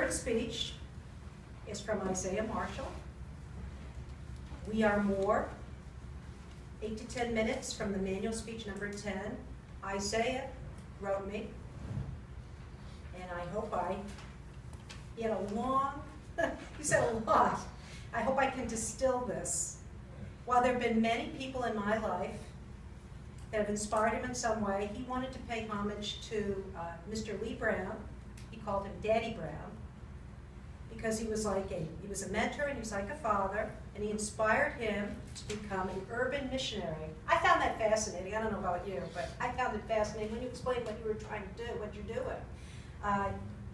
third speech is from Isaiah Marshall. We are more. 8 to 10 minutes from the manual speech number 10. Isaiah wrote me, and I hope he had a long, he said a lot. I hope I can distill this. While there have been many people in my life that have inspired him in some way, he wanted to pay homage to Mr. Lee Brown. He called him Daddy Brown, because he was a mentor and he was like a father, and he inspired him to become an urban missionary. I found that fascinating. I don't know about you, but I found it fascinating when you explained what you were trying to do, what you're doing.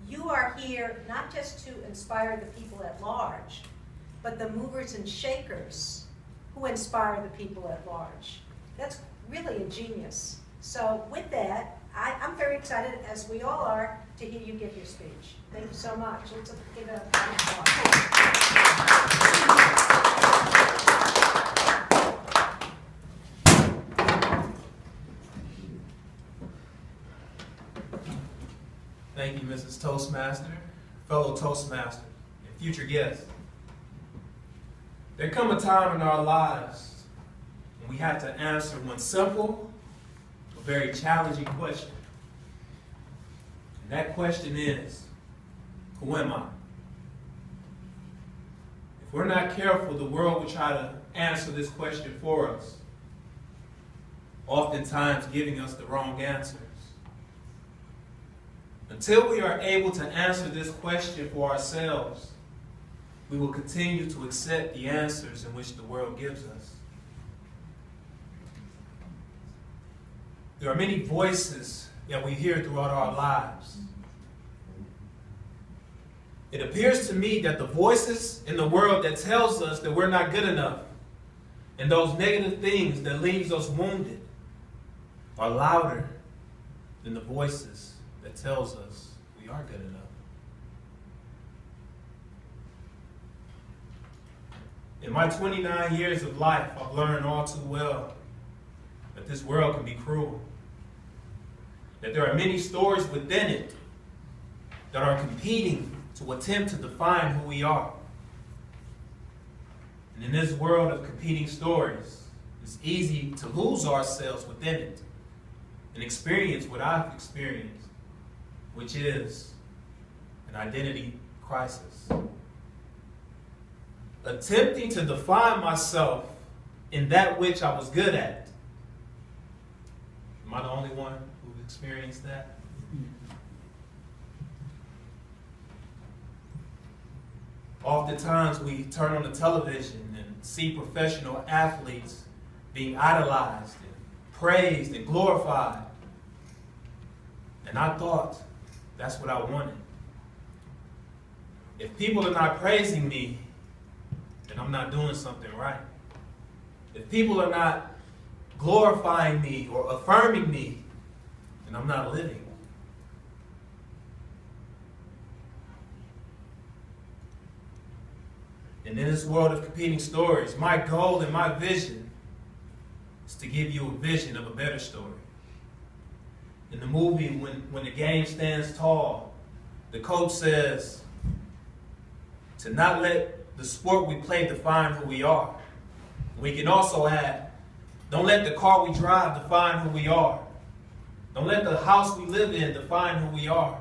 You are here not just to inspire the people at large, but the movers and shakers who inspire the people at large. That's really a genius. So with that, I'm very excited, as we all are, to hear you give your speech. Thank you so much. Let's give it a round of Thank you, Mrs. Toastmaster, fellow Toastmaster, and future guests. There come a time in our lives when we have to answer one simple, but very challenging question. And that question is, who am I? If we're not careful, the world will try to answer this question for us, oftentimes giving us the wrong answers. Until we are able to answer this question for ourselves, we will continue to accept the answers in which the world gives us. There are many voices that we hear throughout our lives. It appears to me that the voices in the world that tells us that we're not good enough and those negative things that leaves us wounded are louder than the voices that tells us we are good enough. In my 29 years of life, I've learned all too well that this world can be cruel, that there are many stories within it that are competing to attempt to define who we are. And in this world of competing stories, it's easy to lose ourselves within it and experience what I've experienced, which is an identity crisis. Attempting to define myself in that which I was good at. Am I the only one who experienced that? Oftentimes we turn on the television and see professional athletes being idolized and praised and glorified. And I thought that's what I wanted. If people are not praising me, then I'm not doing something right. If people are not glorifying me or affirming me, then I'm not living. And in this world of competing stories, my goal and my vision is to give you a vision of a better story. In the movie, when the game stands tall, the coach says to not let the sport we play define who we are. We can also add, don't let the car we drive define who we are. Don't let the house we live in define who we are.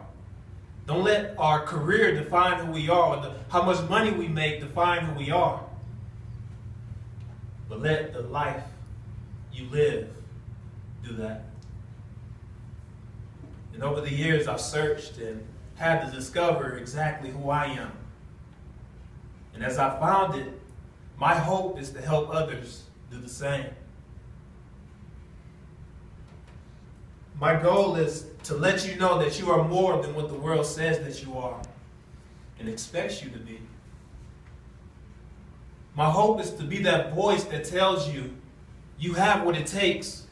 Don't let our career define who we are, or how much money we make define who we are. But let the life you live do that. And over the years, I've searched and had to discover exactly who I am. And as I found it, my hope is to help others do the same. My goal is to let you know that you are more than what the world says that you are and expects you to be. My hope is to be that voice that tells you you have what it takes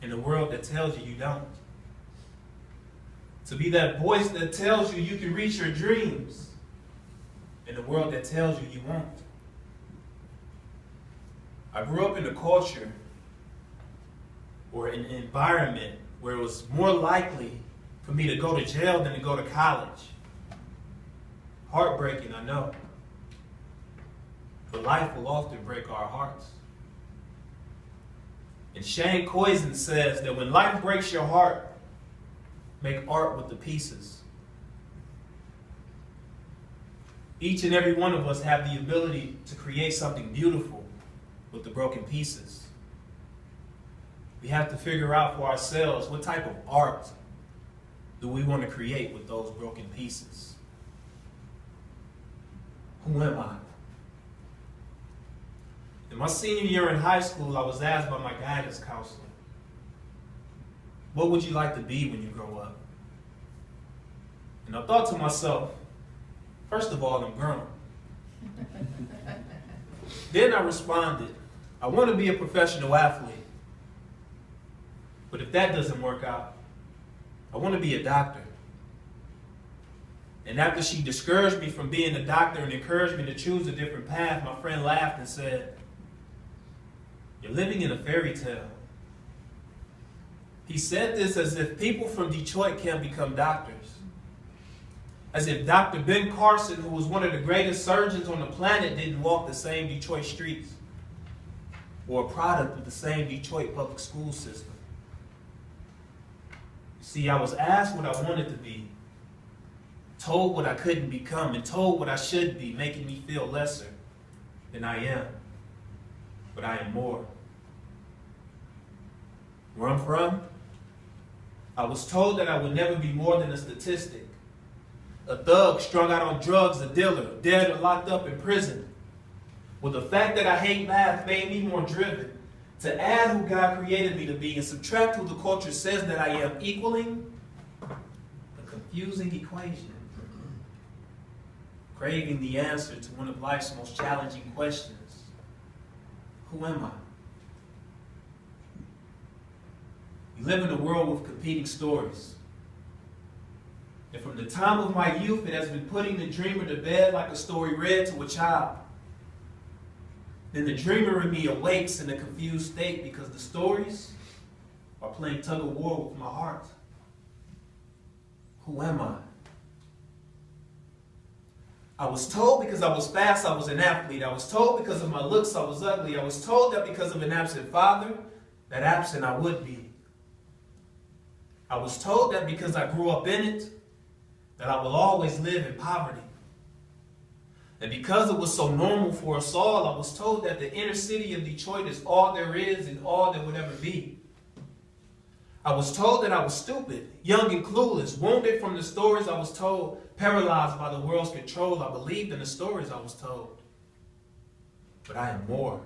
in a world that tells you you don't. To be that voice that tells you you can reach your dreams in a world that tells you you won't. I grew up in a culture or an environment where it was more likely for me to go to jail than to go to college. Heartbreaking, I know. But life will often break our hearts. And Shane Koizin says that when life breaks your heart, make art with the pieces. Each and every one of us have the ability to create something beautiful with the broken pieces. We have to figure out for ourselves what type of art do we want to create with those broken pieces. Who am I? In my senior year in high school, I was asked by my guidance counselor, what would you like to be when you grow up? And I thought to myself, first of all, I'm grown. Then I responded, I want to be a professional athlete. But if that doesn't work out, I want to be a doctor. And after she discouraged me from being a doctor and encouraged me to choose a different path, my friend laughed and said, you're living in a fairy tale. He said this as if people from Detroit can't become doctors. As if Dr. Ben Carson, who was one of the greatest surgeons on the planet, didn't walk the same Detroit streets or a product of the same Detroit public school system. See, I was asked what I wanted to be, told what I couldn't become, and told what I should be, making me feel lesser than I am. But I am more. Where I'm from, I was told that I would never be more than a statistic. A thug strung out on drugs, a dealer, dead or locked up in prison. Well, the fact that I hate math made me more driven to add who God created me to be and subtract who the culture says that I am, equaling a confusing equation. Craving the answer to one of life's most challenging questions. Who am I? We live in a world with competing stories. And from the time of my youth, it has been putting the dreamer to bed like a story read to a child. Then the dreamer in me awakes in a confused state because the stories are playing tug of war with my heart. Who am I? I was told because I was fast, I was an athlete. I was told because of my looks, I was ugly. I was told that because of an absent father, that absent I would be. I was told that because I grew up in it, that I will always live in poverty. And because it was so normal for us all, I was told that the inner city of Detroit is all there is and all there would ever be. I was told that I was stupid, young and clueless, wounded from the stories I was told, paralyzed by the world's control. I believed in the stories I was told. But I am more.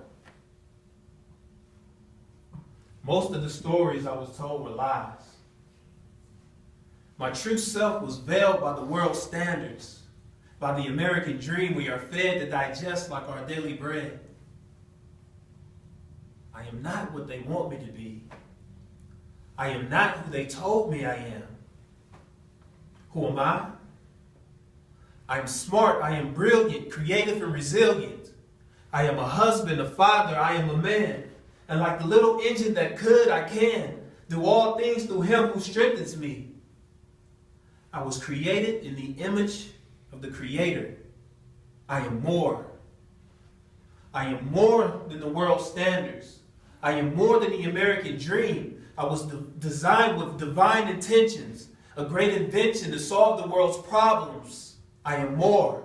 Most of the stories I was told were lies. My true self was veiled by the world's standards, by the American dream we are fed to digest like our daily bread. I am not what they want me to be. I am not who they told me I am. Who am I? I am smart, I am brilliant, creative, and resilient. I am a husband, a father, I am a man. And like the little engine that could, I can do all things through him who strengthens me. I was created in the image of the Creator. I am more. I am more than the world's standards. I am more than the American dream. I was designed with divine intentions, a great invention to solve the world's problems. I am more.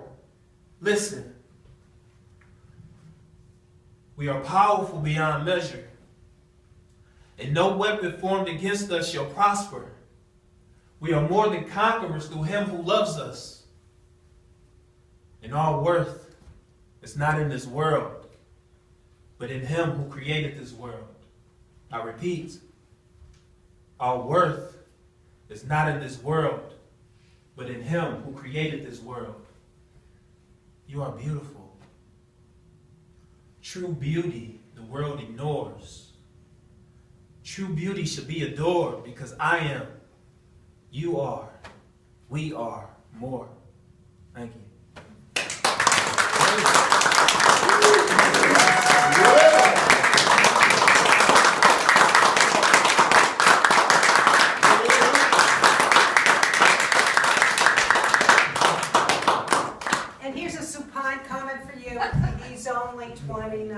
Listen. We are powerful beyond measure, and no weapon formed against us shall prosper. We are more than conquerors through him who loves us. And our worth is not in this world, but in him who created this world. I repeat, our worth is not in this world, but in him who created this world. You are beautiful. True beauty the world ignores. True beauty should be adored because I am, you are, we are more. Thank you. kind comment for you. He's only 29.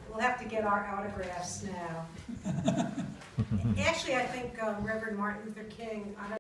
We'll have to get our autographs now. Actually, I think Reverend Martin Luther King, I don't